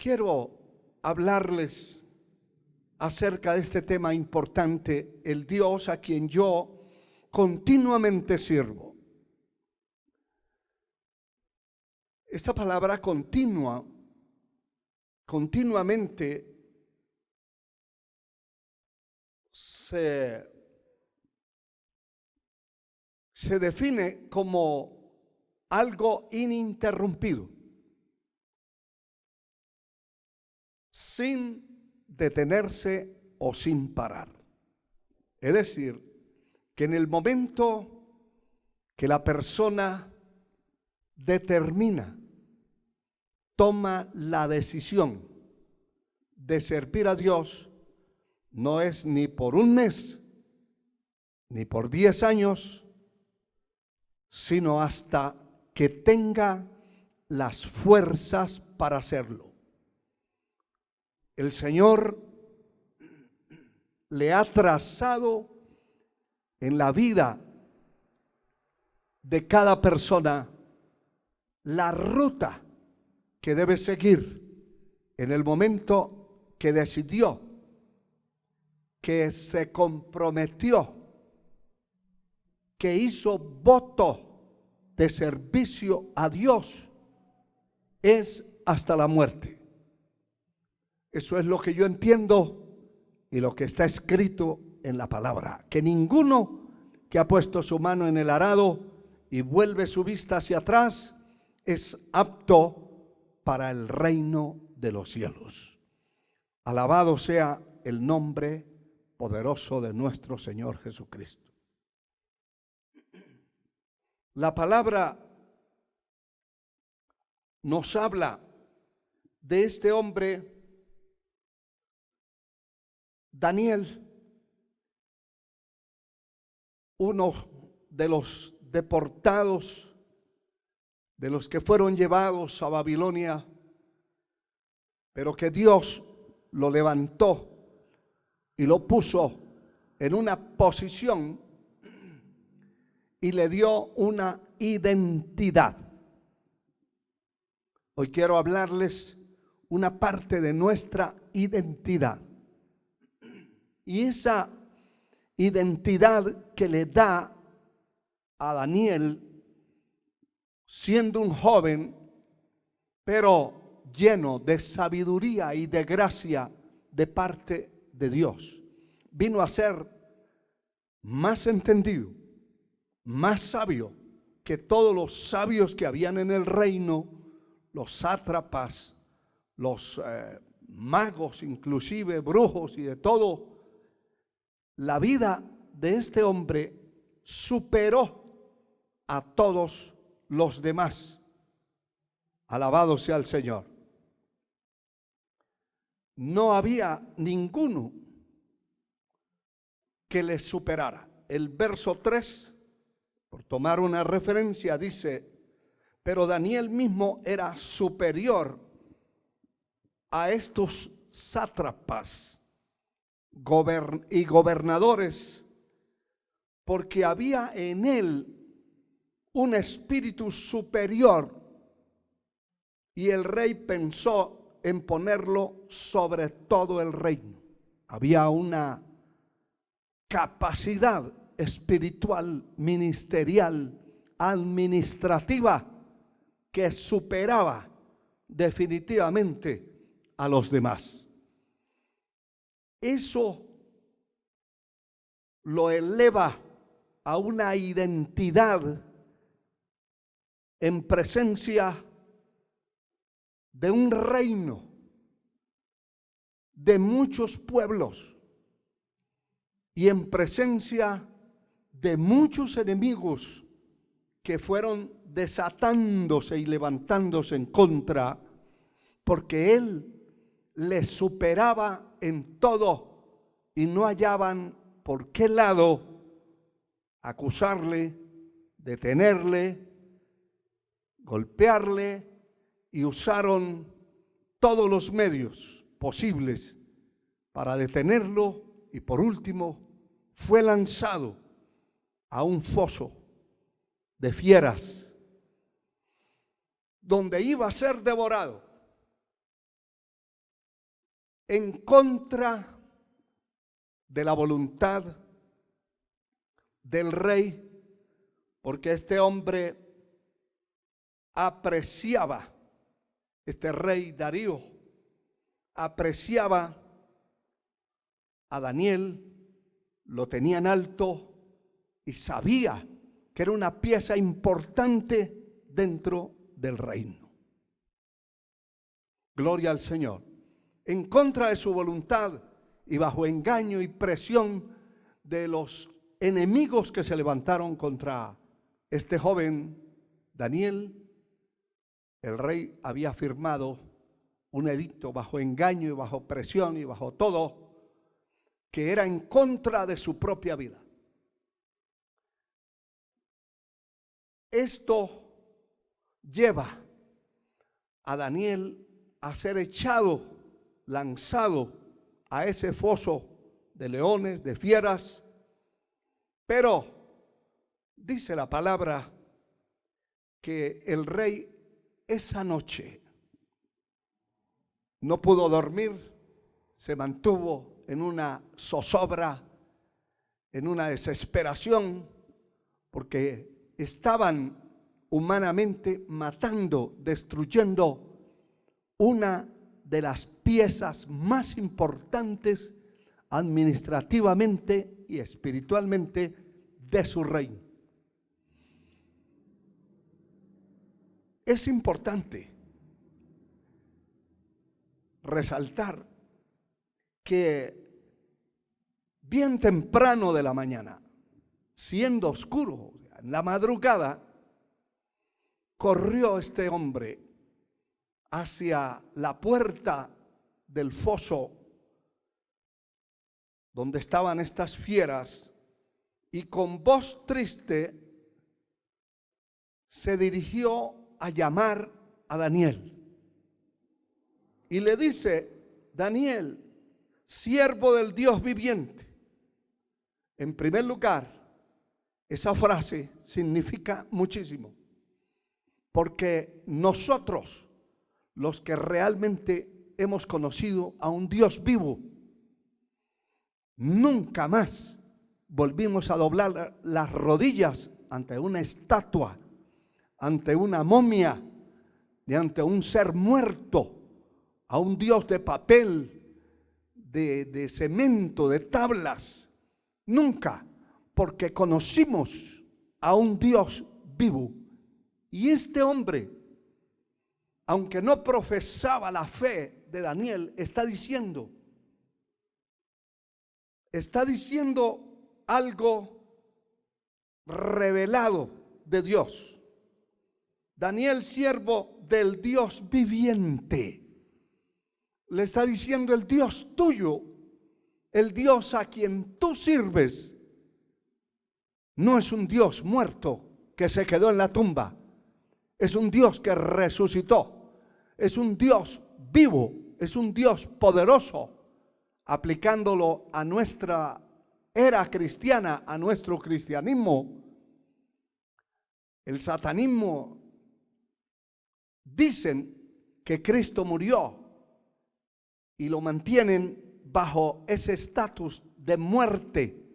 Quiero hablarles acerca de este tema importante, el Dios a quien yo continuamente sirvo. Esta palabra continuamente se define como algo ininterrumpido, sin detenerse o sin parar. Es decir, que en el momento que la persona determina, toma la decisión de servir a Dios, no es ni por un mes, ni por 10 años, sino hasta que tenga las fuerzas para hacerlo. El Señor le ha trazado en la vida de cada persona la ruta que debe seguir en el momento que decidió, que se comprometió, que hizo voto de servicio a Dios, es hasta la muerte. Eso es lo que yo entiendo y lo que está escrito en la palabra, que ninguno que ha puesto su mano en el arado y vuelve su vista hacia atrás es apto para el reino de los cielos. Alabado sea el nombre poderoso de nuestro Señor Jesucristo. La palabra nos habla de este hombre Daniel, uno de los deportados, de los que fueron llevados a Babilonia, pero que Dios lo levantó y lo puso en una posición y le dio una identidad. Hoy quiero hablarles una parte de nuestra identidad. Y esa identidad que le da a Daniel, siendo un joven, pero lleno de sabiduría y de gracia de parte de Dios, vino a ser más entendido, más sabio que todos los sabios que habían en el reino, los sátrapas, los magos, inclusive brujos y de todo. La vida de este hombre superó a todos los demás. Alabado sea el Señor. No había ninguno que le superara. El verso 3, por tomar una referencia, dice: pero Daniel mismo era superior a estos sátrapas y gobernadores, porque había en él un espíritu superior, y el rey pensó en ponerlo sobre todo el reino. Había una capacidad espiritual, ministerial, administrativa, que superaba definitivamente a los demás. Eso lo eleva a una identidad en presencia de un reino, de muchos pueblos y en presencia de muchos enemigos que fueron desatándose y levantándose en contra, porque él les superaba en todo y no hallaban por qué lado acusarle, detenerle, golpearle, y usaron todos los medios posibles para detenerlo, y por último fue lanzado a un foso de fieras donde iba a ser devorado. en contra de la voluntad del rey, porque este hombre apreciaba, este rey Darío apreciaba a Daniel, lo tenía en alto y sabía que era una pieza importante dentro del reino. Gloria al Señor. En contra de su voluntad y bajo engaño y presión de los enemigos que se levantaron contra este joven Daniel, el rey había firmado un edicto bajo engaño y bajo presión y bajo todo, que era en contra de su propia vida. Esto lleva a Daniel a ser echado, lanzado a ese foso de leones, de fieras. Pero dice la palabra que el rey esa noche no pudo dormir, se mantuvo en una zozobra, en una desesperación, porque estaban humanamente matando, destruyendo una de las piezas más importantes administrativamente y espiritualmente de su reino. Es importante resaltar que bien temprano de la mañana, siendo oscuro, en la madrugada, corrió este hombre hacia la puerta del foso donde estaban estas fieras y con voz triste se dirigió a llamar a Daniel. Y le dice: Daniel, siervo del Dios viviente. En primer lugar, esa frase significa muchísimo, porque nosotros, los que realmente hemos conocido a un Dios vivo, nunca más volvimos a doblar las rodillas ante una estatua, ante una momia, ni ante un ser muerto, a un Dios de papel, de cemento, de tablas. Nunca, porque conocimos a un Dios vivo. Y este hombre, aunque no profesaba la fe de Daniel, está diciendo algo revelado de Dios. Daniel, siervo del Dios viviente, le está diciendo: el Dios tuyo, el Dios a quien tú sirves, no es un Dios muerto que se quedó en la tumba. Es un Dios que resucitó. Es un Dios vivo. Es un Dios poderoso. Aplicándolo a nuestra era cristiana, a nuestro cristianismo, el satanismo, dicen que Cristo murió y lo mantienen bajo ese estatus de muerte,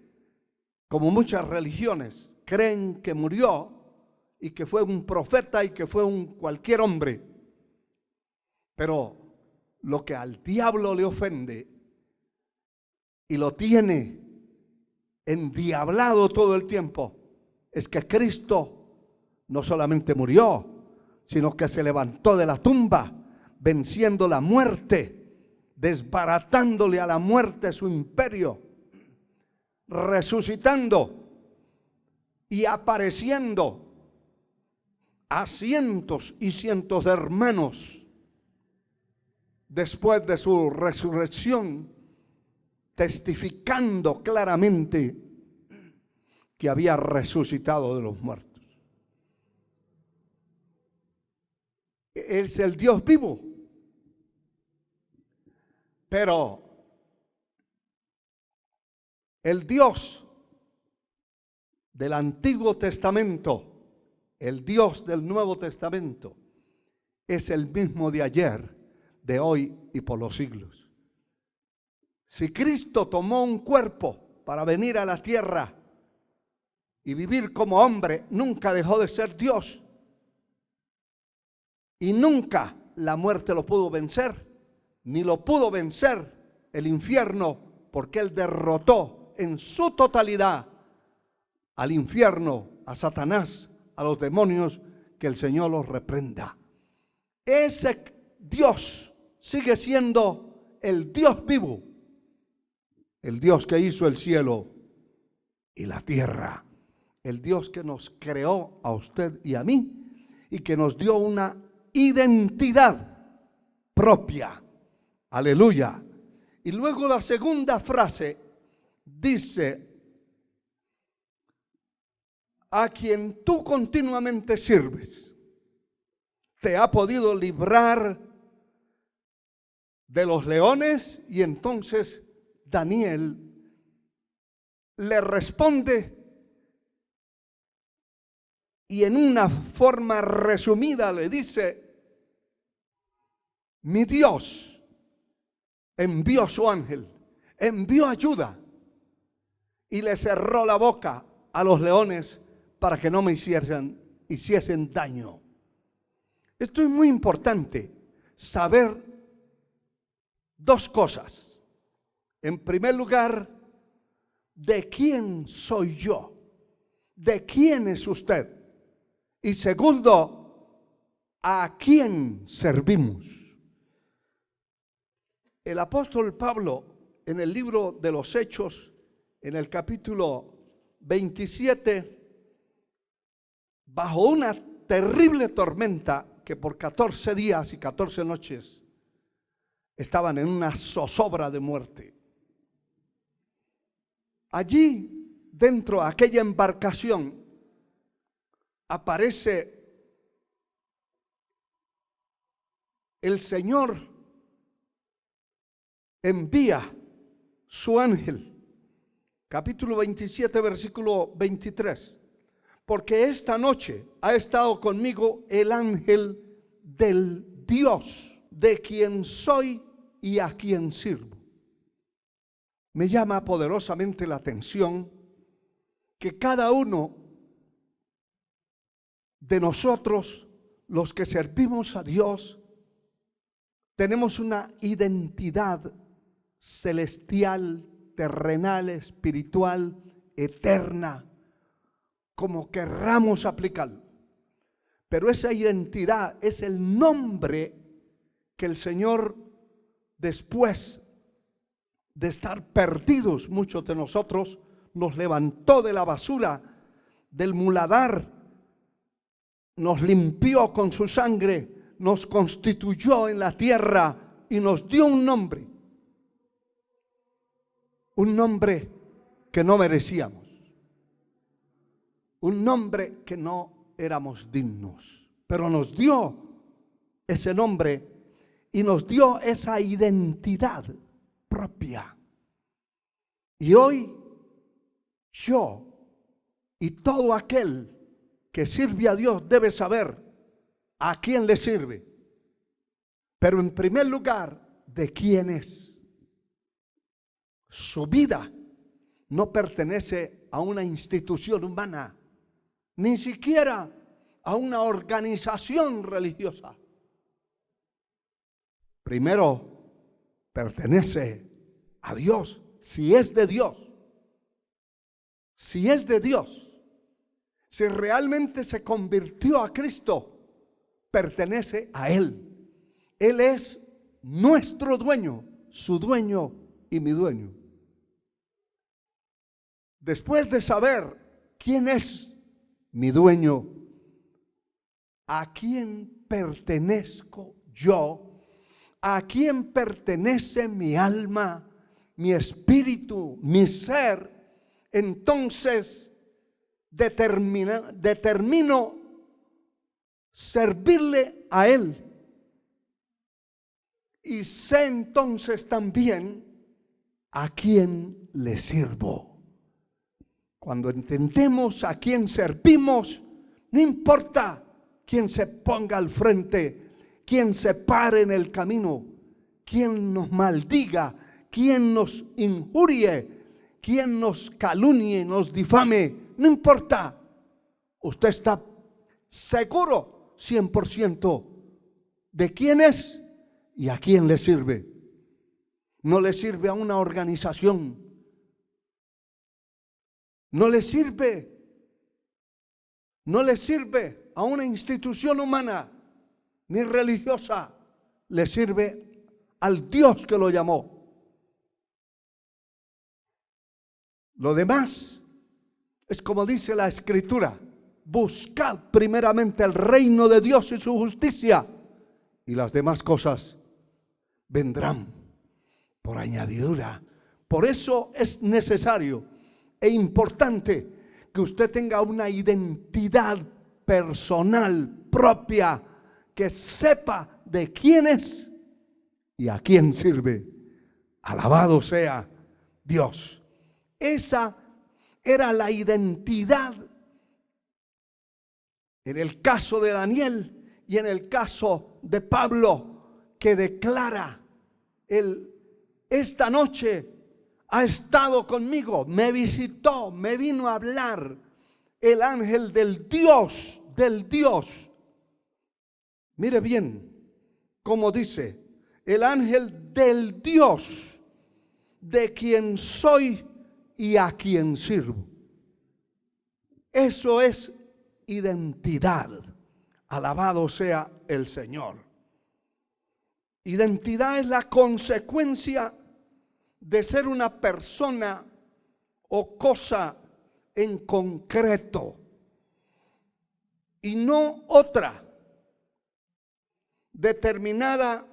como muchas religiones creen que murió y que fue un profeta y que fue un cualquier hombre. Pero lo que al diablo le ofende y lo tiene endiablado todo el tiempo es que Cristo no solamente murió, sino que se levantó de la tumba, venciendo la muerte, desbaratándole a la muerte su imperio, resucitando y apareciendo a cientos y cientos de hermanos después de su resurrección, testificando claramente que había resucitado de los muertos. Es el Dios vivo. Pero el Dios del Antiguo Testamento, el Dios del Nuevo Testamento, es el mismo de ayer, de hoy y por los siglos. Si Cristo tomó un cuerpo para venir a la tierra y vivir como hombre, nunca dejó de ser Dios. Y nunca la muerte lo pudo vencer, ni lo pudo vencer el infierno, porque Él derrotó en su totalidad al infierno, a Satanás, a los demonios. Que el Señor los reprenda. Ese Dios sigue siendo el Dios vivo, el Dios que hizo el cielo y la tierra, el Dios que nos creó a usted y a mí y que nos dio una identidad propia. Aleluya. Y luego la segunda frase dice: a quien tú continuamente sirves, te ha podido librar de los leones. Y entonces Daniel le responde, y en una forma resumida le dice: mi Dios envió su ángel, envió ayuda y le cerró la boca a los leones para que no me hiciesen daño. Esto es muy importante, saber dos cosas. En primer lugar, ¿de quién soy yo? ¿De quién es usted? Y segundo, ¿a quién servimos? El apóstol Pablo, en el libro de los Hechos, en el capítulo 27, bajo una terrible tormenta que por 14 días y 14 noches estaban en una zozobra de muerte. Allí, dentro de aquella embarcación, aparece el Señor, envía su ángel. Capítulo 27, versículo 23. Porque esta noche ha estado conmigo el ángel del Dios, de quien soy y a quien sirvo. Me llama poderosamente la atención que cada uno de nosotros, los que servimos a Dios, tenemos una identidad celestial, terrenal, espiritual, eterna, como querramos aplicarlo. Pero esa identidad es el nombre que el Señor, después de estar perdidos muchos de nosotros, nos levantó de la basura, del muladar, nos limpió con su sangre, nos constituyó en la tierra y nos dio un nombre que no merecíamos. Un nombre que no éramos dignos, pero nos dio ese nombre y nos dio esa identidad propia. Y hoy yo y todo aquel que sirve a Dios debe saber a quién le sirve, pero en primer lugar, de quién es. Su vida no pertenece a una institución humana, ni siquiera a una organización religiosa. Primero pertenece a Dios, si es de Dios. Si es de Dios, si realmente se convirtió a Cristo, pertenece a Él. Él es nuestro dueño, su dueño y mi dueño. Después de saber quién es mi dueño, a quién pertenezco yo, a quién pertenece mi alma, mi espíritu, mi ser, entonces determino servirle a Él. Y sé entonces también a quién le sirvo. Cuando entendemos a quién servimos, no importa quién se ponga al frente, quién se pare en el camino, quién nos maldiga, quien nos injurie, quien nos calumnie, nos difame, no importa. Usted está seguro 100% de quién es y a quién le sirve. No le sirve a una organización, no le sirve a una institución humana ni religiosa, le sirve al Dios que lo llamó. Lo demás es como dice la Escritura: buscad primeramente el reino de Dios y su justicia, y las demás cosas vendrán por añadidura. Por eso es necesario e importante que usted tenga una identidad personal propia, que sepa de quién es y a quién sirve. Alabado sea Dios. Esa era la identidad en el caso de Daniel y en el caso de Pablo, que declara: esta noche ha estado conmigo, me visitó, me vino a hablar el ángel del Dios. Mire bien cómo dice: el ángel del Dios, de quien soy y a quien sirvo. Eso es identidad. Alabado sea el Señor. Identidad es la consecuencia de ser una persona o cosa en concreto y no otra, determinada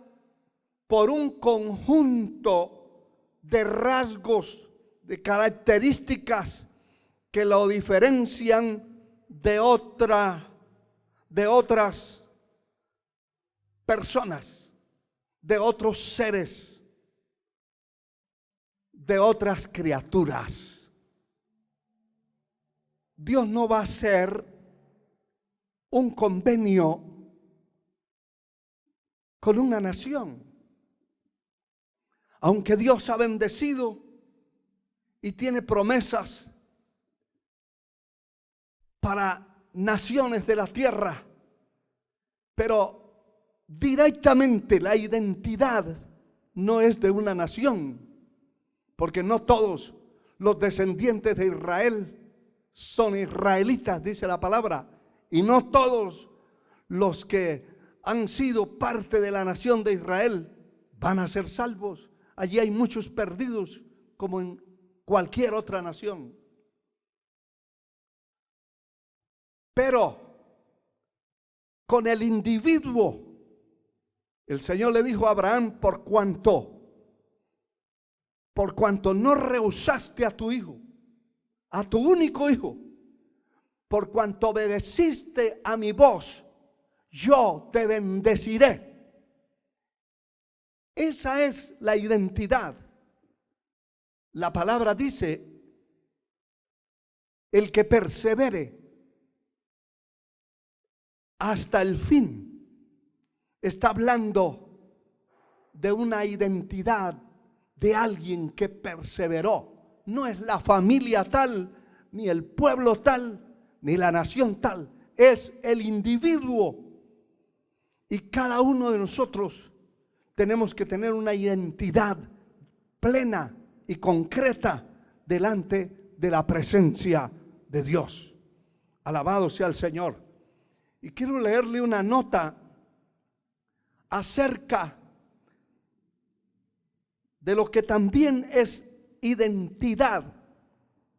por un conjunto de rasgos, de características que lo diferencian de otras personas, de otros seres, de otras criaturas. Dios no va a hacer un convenio con una nación. Aunque Dios ha bendecido y tiene promesas para naciones de la tierra, pero directamente la identidad no es de una nación, porque no todos los descendientes de Israel son israelitas, dice la palabra, y no todos los que han sido parte de la nación de Israel van a ser salvos. Allí hay muchos perdidos, como en cualquier otra nación. Pero con el individuo, el Señor le dijo a Abraham: por cuanto no rehusaste a tu hijo, a tu único hijo, por cuanto obedeciste a mi voz, yo te bendeciré. Esa es la identidad. La palabra dice: el que persevere hasta el fin. Está hablando de una identidad de alguien que perseveró. No es la familia tal, ni el pueblo tal, ni la nación tal. Es el individuo. Y cada uno de nosotros tenemos que tener una identidad plena y concreta delante de la presencia de Dios. Alabado sea el Señor. Y quiero leerle una nota acerca de lo que también es identidad,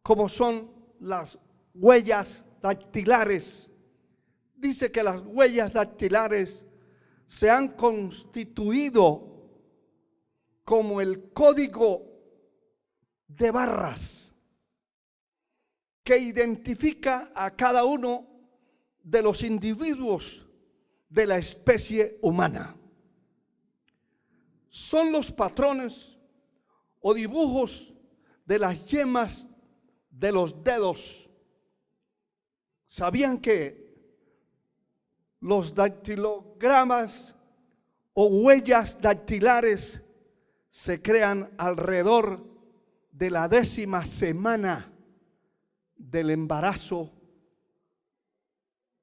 como son las huellas dactilares. Dice que las huellas dactilares se han constituido como el código de barras que identifica a cada uno de los individuos de la especie humana. Son los patrones o dibujos de las yemas de los dedos. ¿Sabían que los dactilogramas o huellas dactilares se crean alrededor de la 10ª semana del embarazo,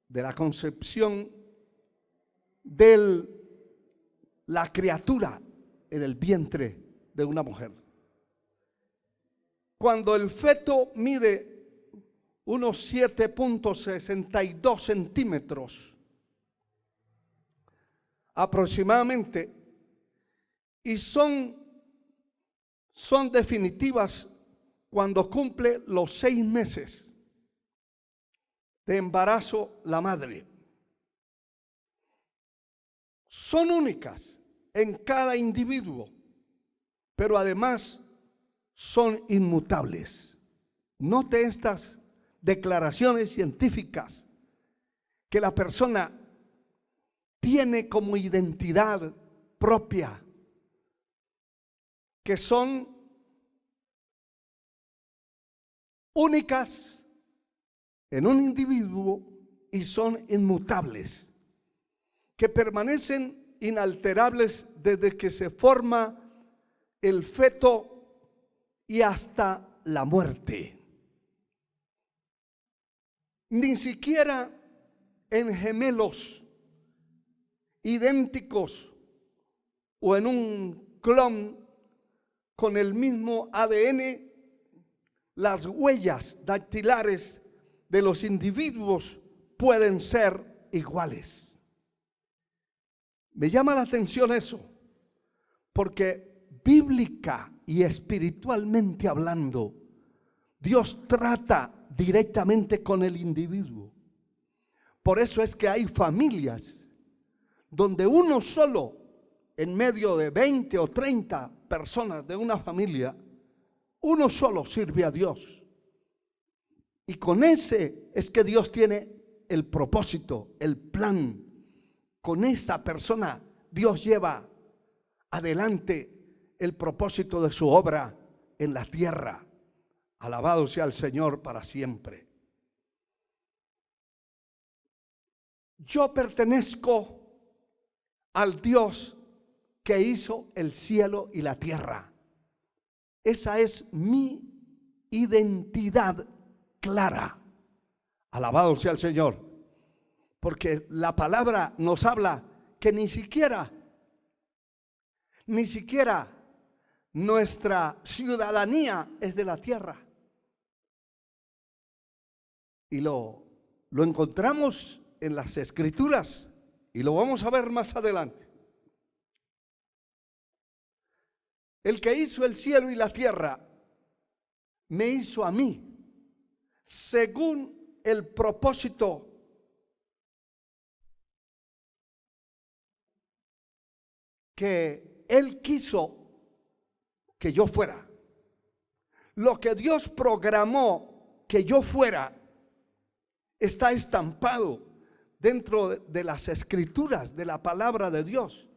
de la concepción de la criatura en el vientre de una mujer. Cuando el feto mide unos 7.62 centímetros aproximadamente, y son definitivas cuando cumple los 6 meses de embarazo la madre. Son únicas en cada individuo, pero además son inmutables. Note estas declaraciones científicas que la persona tiene como identidad propia, que son únicas en un individuo y son inmutables, que permanecen inalterables desde que se forma el feto y hasta la muerte. Ni siquiera en gemelos idénticos o en un clon con el mismo ADN, las huellas dactilares de los individuos pueden ser iguales. Me llama la atención eso, porque bíblica y espiritualmente hablando, Dios trata directamente con el individuo. Por eso es que hay familias donde uno solo, en medio de 20 o 30 personas de una familia, uno solo sirve a Dios. Y con ese es que Dios tiene el propósito, el plan. Con esa persona Dios lleva adelante el propósito de su obra en la tierra. Alabado sea el Señor para siempre. Yo pertenezco al Dios que hizo el cielo y la tierra. Esa es mi identidad clara. Alabado sea el Señor. Porque la palabra nos habla que ni siquiera nuestra ciudadanía es de la tierra. Y lo encontramos en las Escrituras y lo vamos a ver más adelante. El que hizo el cielo y la tierra me hizo a mí según el propósito que Él quiso que yo fuera. Lo que Dios programó que yo fuera está estampado dentro de las Escrituras, de la palabra de Dios.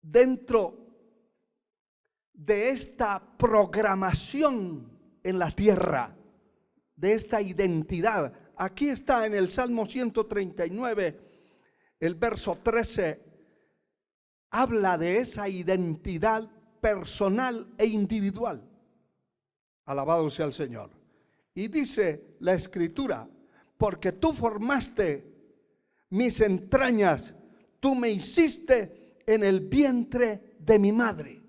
Dentro de esta programación en la tierra, de esta identidad. Aquí está en el Salmo 139, el verso 13, habla de esa identidad personal e individual. Alabado sea el Señor. Y dice la Escritura: porque tú formaste mis entrañas, tú me hiciste en el vientre de mi madre.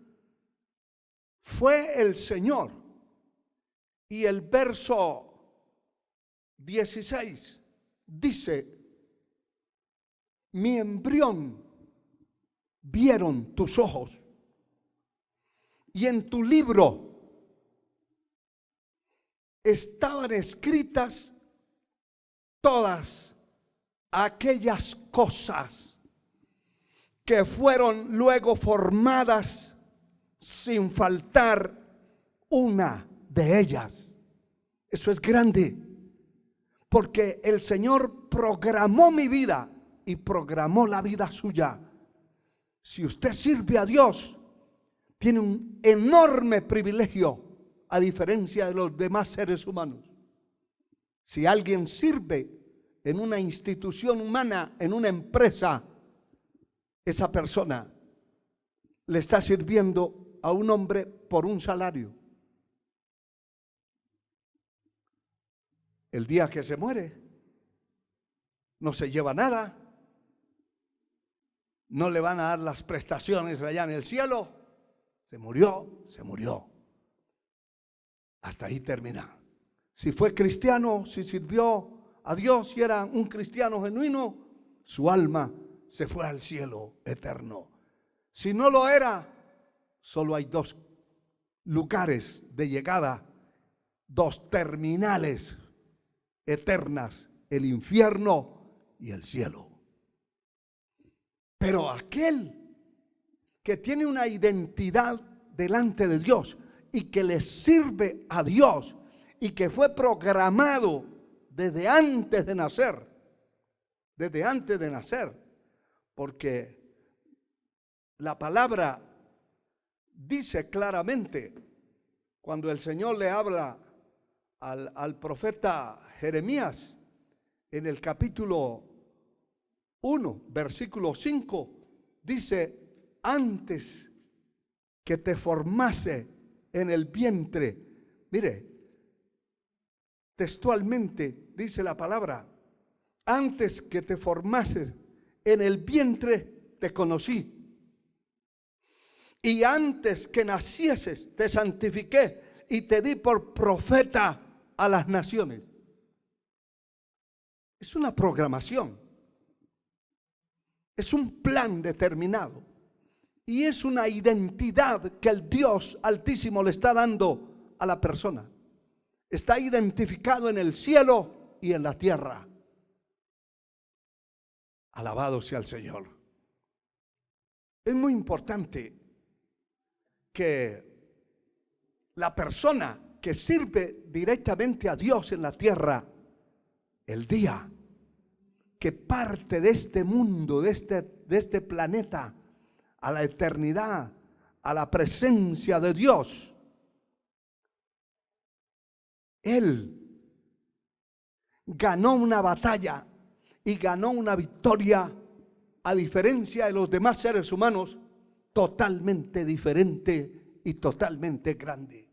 Fue el Señor. Y el verso 16 dice: mi embrión vieron tus ojos, y en tu libro estaban escritas todas aquellas cosas que fueron luego formadas, sin faltar una de ellas. Eso es grande, porque el Señor programó mi vida y programó la vida suya. Si usted sirve a Dios, tiene un enorme privilegio a diferencia de los demás seres humanos. Si alguien sirve en una institución humana, en una empresa, esa persona le está sirviendo a un hombre por un salario. El día que se muere, no se lleva nada, no le van a dar las prestaciones allá en el cielo. Se murió, se murió. Hasta ahí termina. Si fue cristiano, si sirvió a Dios, si era un cristiano genuino, su alma se fue al cielo eterno. Si no lo era, solo hay dos lugares de llegada, dos terminales eternas: el infierno y el cielo. Pero aquel que tiene una identidad delante de Dios y que le sirve a Dios y que fue programado desde antes de nacer, porque la palabra dice claramente, cuando el Señor le habla al profeta Jeremías en el capítulo 1, versículo 5, dice: antes que te formase en el vientre. Mire, textualmente dice la palabra: antes que te formases en el vientre te conocí, y antes que nacieses te santifiqué y te di por profeta a las naciones. Es una programación, es un plan determinado y es una identidad que el Dios Altísimo le está dando a la persona. Está identificado en el cielo y en la tierra. Alabado sea el Señor. Es muy importante que la persona que sirve directamente a Dios en la tierra, el día que parte de este mundo, de este planeta, a la eternidad, a la presencia de Dios, él ganó una batalla y ganó una victoria, a diferencia de los demás seres humanos, totalmente diferente y totalmente grande.